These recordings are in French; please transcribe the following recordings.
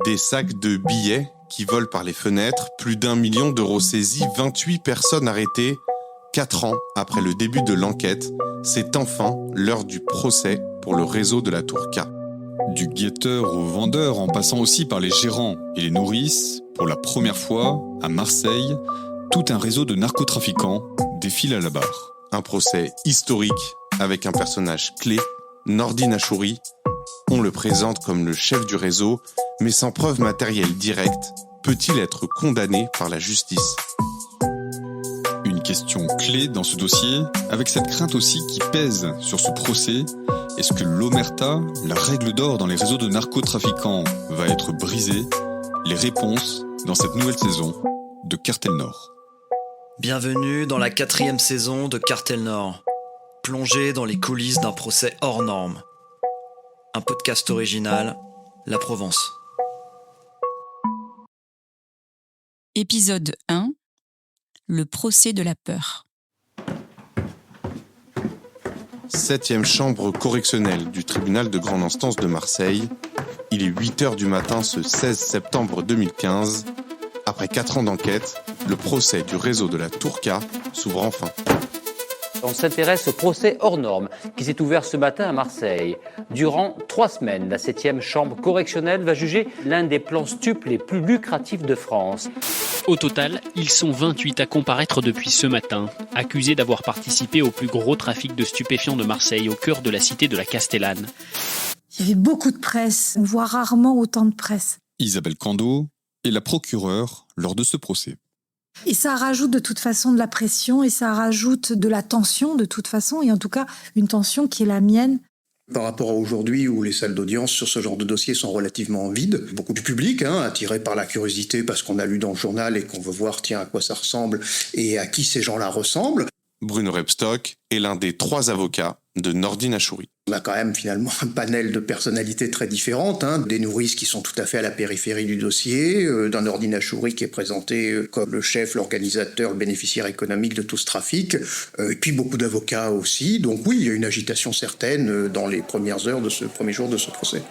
Des sacs de billets qui volent par les fenêtres, plus d'1 million d'euros saisis, 28 personnes arrêtées. 4 ans après le début de l'enquête, c'est enfin l'heure du procès pour le réseau de la Tour K. Du guetteur au vendeur, en passant aussi par les gérants et les nourrices, pour la première fois, à Marseille, tout un réseau de narcotrafiquants défile à la barre. Un procès historique avec un personnage clé, Nordine Achouri. On le présente comme le chef du réseau, mais sans preuve matérielle directe, peut-il être condamné par la justice ? Une question clé dans ce dossier, avec cette crainte aussi qui pèse sur ce procès. Est-ce que l'omerta, la règle d'or dans les réseaux de narcotrafiquants, va être brisée ? Les réponses dans cette nouvelle saison de Cartel Nord. Bienvenue dans la 4e saison de Cartel Nord. Plongez dans les coulisses d'un procès hors norme. Un podcast original, La Provence. Épisode 1. Le procès de la peur. 7e chambre correctionnelle du tribunal de grande instance de Marseille. Il est 8h du matin ce 16 septembre 2015. Après 4 ans d'enquête, le procès du réseau de la Tour K s'ouvre enfin. On s'intéresse au procès hors norme qui s'est ouvert ce matin à Marseille. Durant 3 semaines, la 7e chambre correctionnelle va juger l'un des plans stupes les plus lucratifs de France. Au total, ils sont 28 à comparaître depuis ce matin, accusés d'avoir participé au plus gros trafic de stupéfiants de Marseille, au cœur de la cité de la Castellane. Il y avait beaucoup de presse, on voit rarement autant de presse. Isabelle Cando est la procureure lors de ce procès. Et ça rajoute de toute façon de la pression et ça rajoute de la tension de toute façon, et en tout cas une tension qui est la mienne. Par rapport à aujourd'hui où les salles d'audience sur ce genre de dossier sont relativement vides, beaucoup du public attiré par la curiosité parce qu'on a lu dans le journal et qu'on veut voir à quoi ça ressemble et à qui ces gens-là ressemblent. Bruno Rebstock est l'un des 3 avocats de Nordine Achouri. On a quand même finalement un panel de personnalités très différentes, des nourrices qui sont tout à fait à la périphérie du dossier, d'un Nordine Achouri qui est présenté comme le chef, l'organisateur, le bénéficiaire économique de tout ce trafic, et puis beaucoup d'avocats aussi. Donc oui, il y a une agitation certaine dans les premières heures de ce premier jour de ce procès.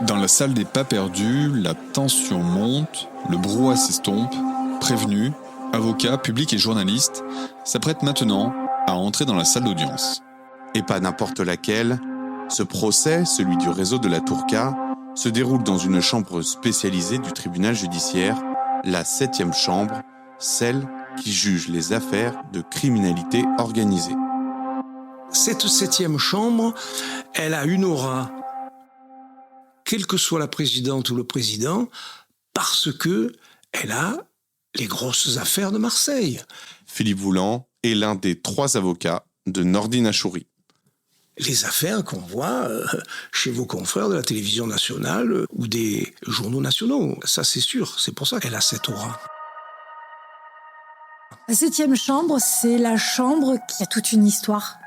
Dans la salle des pas perdus, la tension monte, le brouhaha s'estompe, prévenus, avocats, public et journalistes s'apprêtent maintenant à entrer dans la salle d'audience. Et pas n'importe laquelle, ce procès, celui du réseau de la Tour K, se déroule dans une chambre spécialisée du tribunal judiciaire, la 7e chambre, celle qui juge les affaires de criminalité organisée. Cette 7e chambre, elle a une aura, quelle que soit la présidente ou le président, parce que elle a les grosses affaires de Marseille. Philippe Voulant est l'un des 3 avocats de Nordine Achouri. Les affaires qu'on voit chez vos confrères de la télévision nationale ou des journaux nationaux, ça c'est sûr, c'est pour ça qu'elle a cette aura. La 7e chambre, c'est la chambre qui a toute une histoire,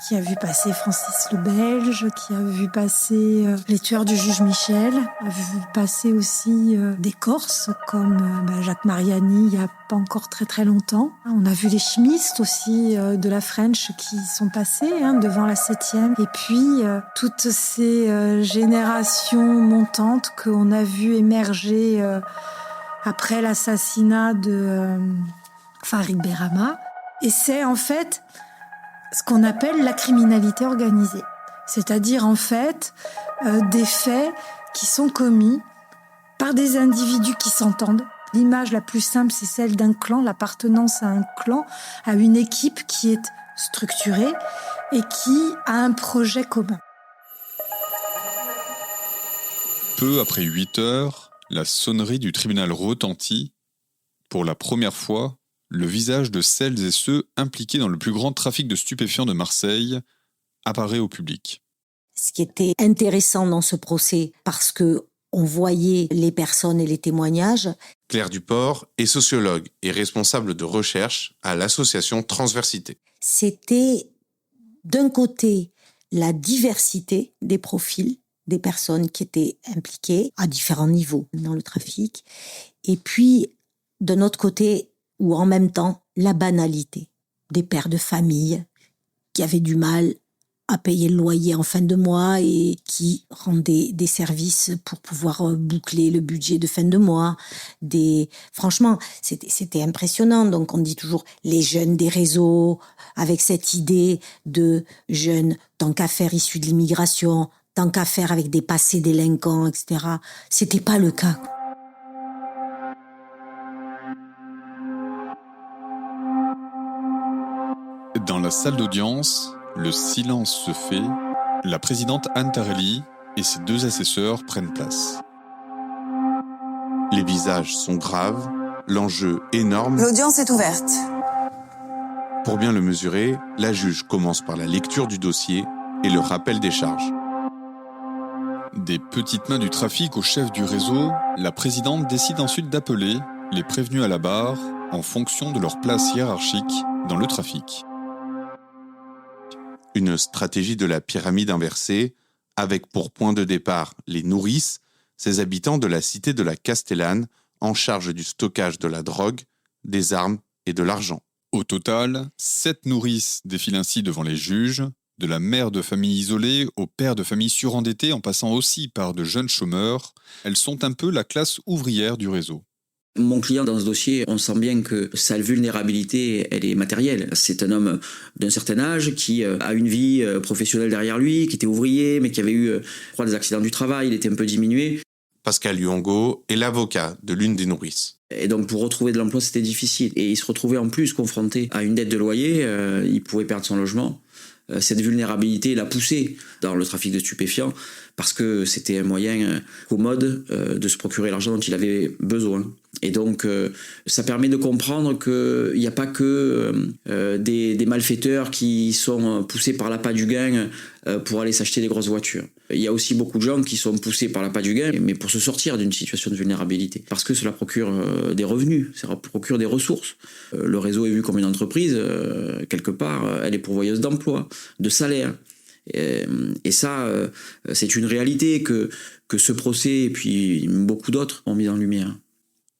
qui a vu passer Francis le Belge, qui a vu passer les tueurs du juge Michel, a vu passer aussi des Corses comme Jacques Mariani il n'y a pas encore très très longtemps. On a vu les chimistes aussi de la French qui sont passés devant la 7e. Et puis toutes ces générations montantes qu'on a vu émerger après l'assassinat de Farid Berama. Et c'est en fait ce qu'on appelle la criminalité organisée. C'est-à-dire, en fait, des faits qui sont commis par des individus qui s'entendent. L'image la plus simple, c'est celle d'un clan, l'appartenance à un clan, à une équipe qui est structurée et qui a un projet commun. Peu après 8 heures, la sonnerie du tribunal retentit. Pour la première fois, le visage de celles et ceux impliqués dans le plus grand trafic de stupéfiants de Marseille apparaît au public. Ce qui était intéressant dans ce procès, parce que on voyait les personnes et les témoignages. Claire Duport est sociologue et responsable de recherche à l'association Transversité. C'était d'un côté la diversité des profils des personnes qui étaient impliquées à différents niveaux dans le trafic, et puis d'un autre côté, ou en même temps, la banalité des pères de famille qui avaient du mal à payer le loyer en fin de mois et qui rendaient des services pour pouvoir boucler le budget de fin de mois. Franchement, c'était impressionnant. Donc on dit toujours les jeunes des réseaux, avec cette idée de jeunes tant qu'à faire issus de l'immigration, tant qu'à faire avec des passés délinquants, etc. C'était pas le cas. Dans la salle d'audience, le silence se fait, la présidente Anne Tarelli et ses 2 assesseurs prennent place. Les visages sont graves, l'enjeu énorme. L'audience est ouverte. Pour bien le mesurer, la juge commence par la lecture du dossier et le rappel des charges. Des petites mains du trafic au chef du réseau, la présidente décide ensuite d'appeler les prévenus à la barre en fonction de leur place hiérarchique dans le trafic. Une stratégie de la pyramide inversée, avec pour point de départ les nourrices, ces habitants de la cité de la Castellane, en charge du stockage de la drogue, des armes et de l'argent. Au total, 7 nourrices défilent ainsi devant les juges, de la mère de famille isolée au père de famille surendetté en passant aussi par de jeunes chômeurs. Elles sont un peu la classe ouvrière du réseau. Mon client dans ce dossier, on sent bien que sa vulnérabilité, elle est matérielle. C'est un homme d'un certain âge qui a une vie professionnelle derrière lui, qui était ouvrier, mais qui avait eu des accidents du travail, il était un peu diminué. Pascal Luongo est l'avocat de l'une des nourrices. Et donc pour retrouver de l'emploi, c'était difficile. Et il se retrouvait en plus confronté à une dette de loyer, il pouvait perdre son logement. Cette vulnérabilité l'a poussé dans le trafic de stupéfiants parce que c'était un moyen commode de se procurer l'argent dont il avait besoin. Et donc, ça permet de comprendre qu'il n'y a pas que des malfaiteurs qui sont poussés par l'appât du gain pour aller s'acheter des grosses voitures. Il y a aussi beaucoup de gens qui sont poussés par l'appât du gain, mais pour se sortir d'une situation de vulnérabilité. Parce que cela procure des revenus, ça procure des ressources. Le réseau est vu comme une entreprise, quelque part, elle est pourvoyeuse d'emplois, de salaires. Et ça, c'est une réalité que ce procès et puis beaucoup d'autres ont mis en lumière.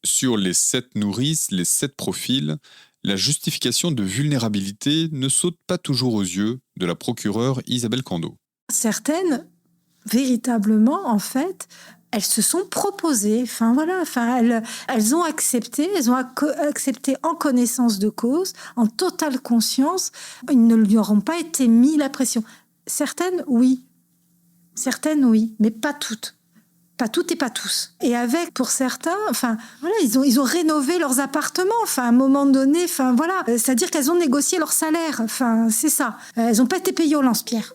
Sur les 7 nourrices, les 7 profils, la justification de vulnérabilité ne saute pas toujours aux yeux de la procureure Isabelle Cando. Certaines, véritablement, en fait, elles se sont proposées. Elles ont accepté en connaissance de cause, en totale conscience. Ils ne lui auront pas été mis la pression. Certaines, oui, mais pas toutes. Pas toutes et pas tous. Et avec, pour certains, ils ont rénové leurs appartements, à un moment donné, c'est-à-dire qu'elles ont négocié leur salaire, c'est ça. Elles n'ont pas été payées au lance-pierre.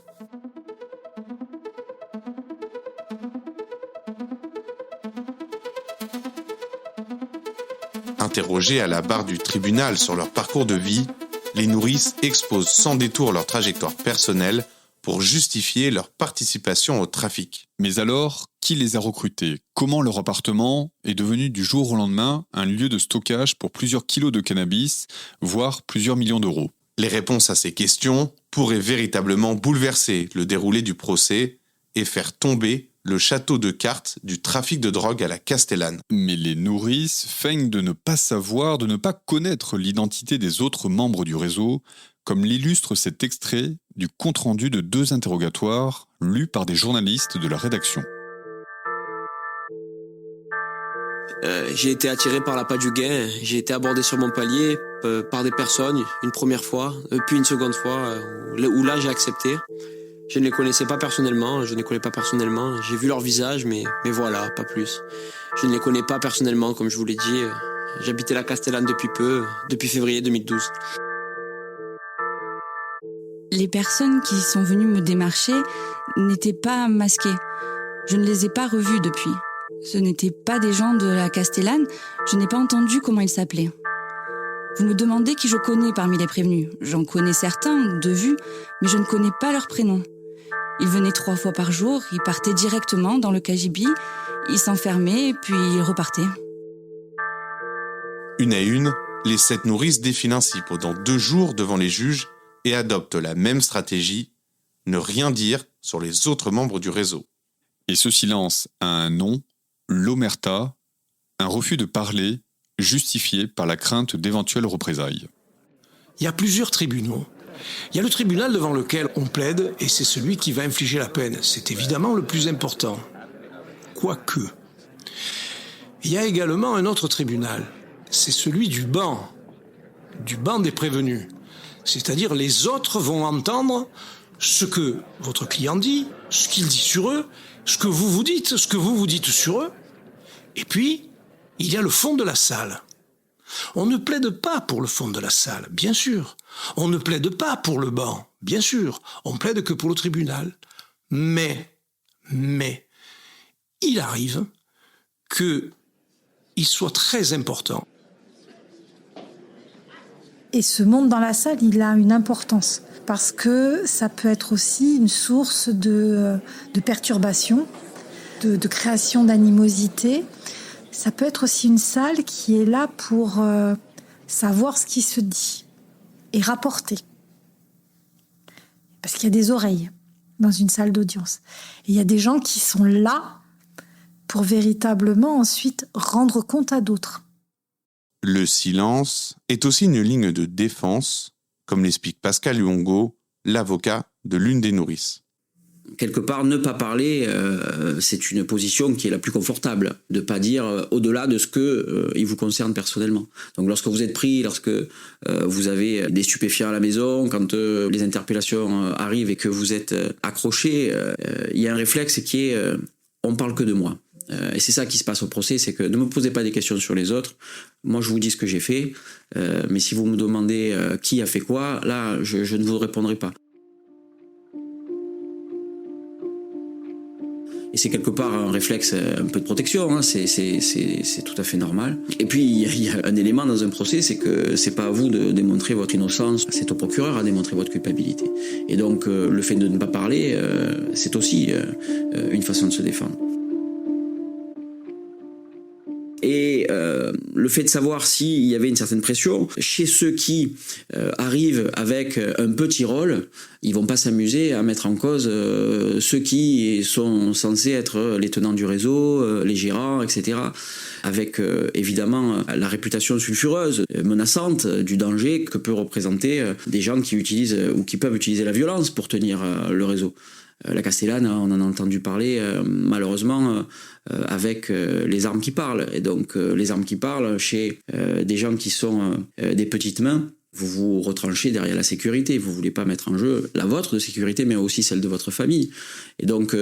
Interrogées à la barre du tribunal sur leur parcours de vie, les nourrices exposent sans détour leur trajectoire personnelle pour justifier leur participation au trafic. Mais alors, qui les a recrutées ? Comment leur appartement est devenu du jour au lendemain un lieu de stockage pour plusieurs kilos de cannabis, voire plusieurs millions d'euros ? Les réponses à ces questions pourraient véritablement bouleverser le déroulé du procès et faire tomber le château de cartes du trafic de drogue à la Castellane. Mais les nourrices feignent de ne pas savoir, de ne pas connaître l'identité des autres membres du réseau, comme l'illustre cet extrait du compte-rendu de 2 interrogatoires lus par des journalistes de la rédaction. J'ai été attiré par l'appât du gain, j'ai été abordé sur mon palier par des personnes une première fois, puis une seconde fois, où là j'ai accepté. Je ne les connaissais pas personnellement, j'ai vu leur visage, mais voilà, pas plus. Je ne les connais pas personnellement, comme je vous l'ai dit, j'habitais la Castellane depuis février 2012. Les personnes qui sont venues me démarcher n'étaient pas masquées. Je ne les ai pas revues depuis. Ce n'étaient pas des gens de la Castellane, je n'ai pas entendu comment ils s'appelaient. Vous me demandez qui je connais parmi les prévenus. J'en connais certains, de vue, mais je ne connais pas leurs prénoms. Ils venaient 3 fois par jour, ils partaient directement dans le KGB, ils s'enfermaient, puis ils repartaient. Une à une, les 7 nourrices défilent ainsi pendant 2 jours devant les juges et adoptent la même stratégie, ne rien dire sur les autres membres du réseau. Et ce silence a un nom, l'omerta, un refus de parler justifié par la crainte d'éventuelles représailles. Il y a plusieurs tribunaux Il y a le tribunal devant lequel on plaide et c'est celui qui va infliger la peine. C'est évidemment le plus important. Quoique, il y a également un autre tribunal. C'est celui du banc des prévenus. C'est-à-dire les autres vont entendre ce que votre client dit, ce qu'il dit sur eux, ce que vous dites, ce que vous dites sur eux. Et puis, il y a le fond de la salle. On ne plaide pas pour le fond de la salle, bien sûr. On ne plaide pas pour le banc, bien sûr. On plaide que pour le tribunal. Mais, il arrive qu'il soit très important. Et ce monde dans la salle, il a une importance. Parce que ça peut être aussi une source de perturbation, de création d'animosité. Ça peut être aussi une salle qui est là pour savoir ce qui se dit et rapporter. Parce qu'il y a des oreilles dans une salle d'audience. Et il y a des gens qui sont là pour véritablement ensuite rendre compte à d'autres. Le silence est aussi une ligne de défense, comme l'explique Pascal Huongo, l'avocat de l'une des nourrices. Quelque part, ne pas parler, c'est une position qui est la plus confortable, de ne pas dire au-delà de ce qu'il vous concerne personnellement. Donc lorsque vous êtes pris, lorsque vous avez des stupéfiants à la maison, quand les interpellations arrivent et que vous êtes accroché, il y a un réflexe qui est on parle que de moi. Et c'est ça qui se passe au procès, c'est que ne me posez pas des questions sur les autres. Moi, je vous dis ce que j'ai fait, mais si vous me demandez qui a fait quoi, là, je ne vous répondrai pas. Et c'est quelque part un réflexe un peu de protection, hein. C'est tout à fait normal. Et puis il y a un élément dans un procès, c'est que c'est pas à vous de démontrer votre innocence, c'est au procureur à démontrer votre culpabilité. Et donc le fait de ne pas parler, c'est aussi une façon de se défendre. Et le fait de savoir s'il y avait une certaine pression, chez ceux qui arrivent avec un petit rôle, ils vont pas s'amuser à mettre en cause ceux qui sont censés être les tenants du réseau, les gérants, etc. Avec évidemment la réputation sulfureuse, menaçante du danger que peut représenter des gens qui utilisent ou qui peuvent utiliser la violence pour tenir le réseau. La Castellane, on en a entendu parler malheureusement avec les armes qui parlent. Et donc les armes qui parlent chez des gens qui sont des petites mains, vous vous retranchez derrière la sécurité. Vous ne voulez pas mettre en jeu la vôtre de sécurité, mais aussi celle de votre famille. Et donc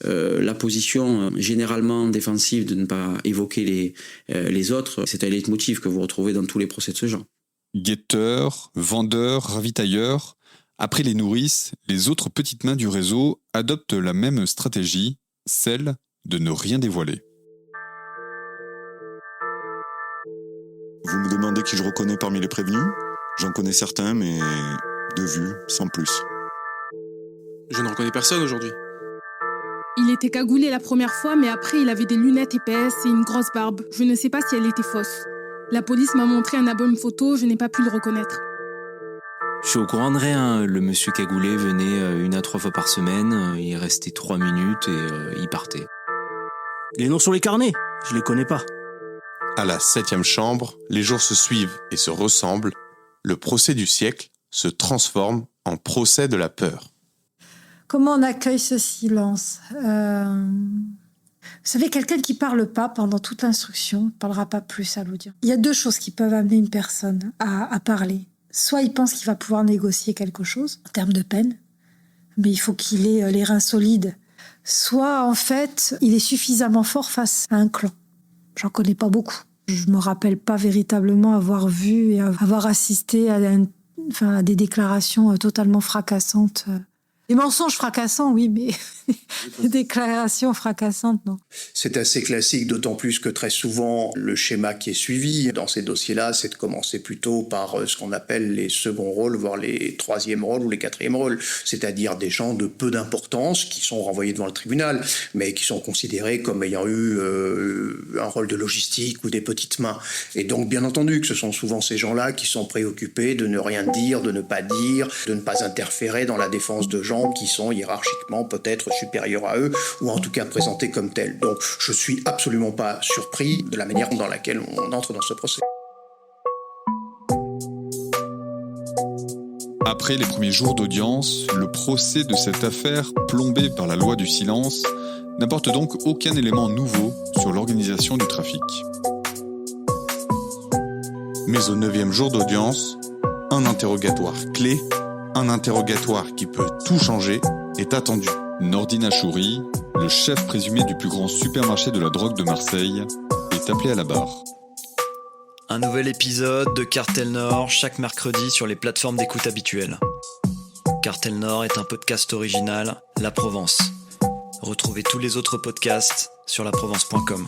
la position généralement défensive de ne pas évoquer les autres, c'est un leitmotiv que vous retrouvez dans tous les procès de ce genre. Guetteurs, vendeurs, ravitailleurs... Après les nourrices, les autres petites mains du réseau adoptent la même stratégie, celle de ne rien dévoiler. Vous me demandez qui je reconnais parmi les prévenus ? J'en connais certains, mais de vue, sans plus. Je ne reconnais personne aujourd'hui. Il était cagoulé la première fois, mais après il avait des lunettes épaisses et une grosse barbe. Je ne sais pas si elle était fausse. La police m'a montré un album photo, je n'ai pas pu le reconnaître. Je suis au courant de rien. Le monsieur cagoulé venait 1 à 3 fois par semaine. Il restait 3 minutes et il partait. Les noms sur les carnets, je les connais pas. À la 7e chambre, les jours se suivent et se ressemblent. Le procès du siècle se transforme en procès de la peur. Comment on accueille ce silence ? Vous savez, quelqu'un qui parle pas pendant toute l'instruction ne parlera pas plus à l'audience. Il y a 2 choses qui peuvent amener une personne à parler. Soit il pense qu'il va pouvoir négocier quelque chose en termes de peine, mais il faut qu'il ait les reins solides. Soit, en fait, il est suffisamment fort face à un clan. J'en connais pas beaucoup. Je me rappelle pas véritablement avoir vu et avoir assisté à des déclarations totalement fracassantes. Des mensonges fracassants, oui, mais des déclarations fracassantes, non. C'est assez classique, d'autant plus que très souvent, le schéma qui est suivi dans ces dossiers-là, c'est de commencer plutôt par ce qu'on appelle les seconds rôles, voire les 3e rôles ou les 4e rôles, c'est-à-dire des gens de peu d'importance qui sont renvoyés devant le tribunal, mais qui sont considérés comme ayant eu un rôle de logistique ou des petites mains. Et donc, bien entendu, que ce sont souvent ces gens-là qui sont préoccupés de ne rien dire, de ne pas dire, de ne pas interférer dans la défense de gens qui sont hiérarchiquement peut-être supérieurs à eux, ou en tout cas présentés comme tels. Donc je suis absolument pas surpris de la manière dans laquelle on entre dans ce procès. Après les premiers jours d'audience, le procès de cette affaire, plombée par la loi du silence, n'apporte donc aucun élément nouveau sur l'organisation du trafic. Mais au 9e jour d'audience, un interrogatoire clé, un interrogatoire qui peut tout changer, est attendu. Nordine Achouri, le chef présumé du plus grand supermarché de la drogue de Marseille, est appelé à la barre. Un nouvel épisode de Cartel Nord chaque mercredi sur les plateformes d'écoute habituelles. Cartel Nord est un podcast original La Provence. Retrouvez tous les autres podcasts sur laprovence.com.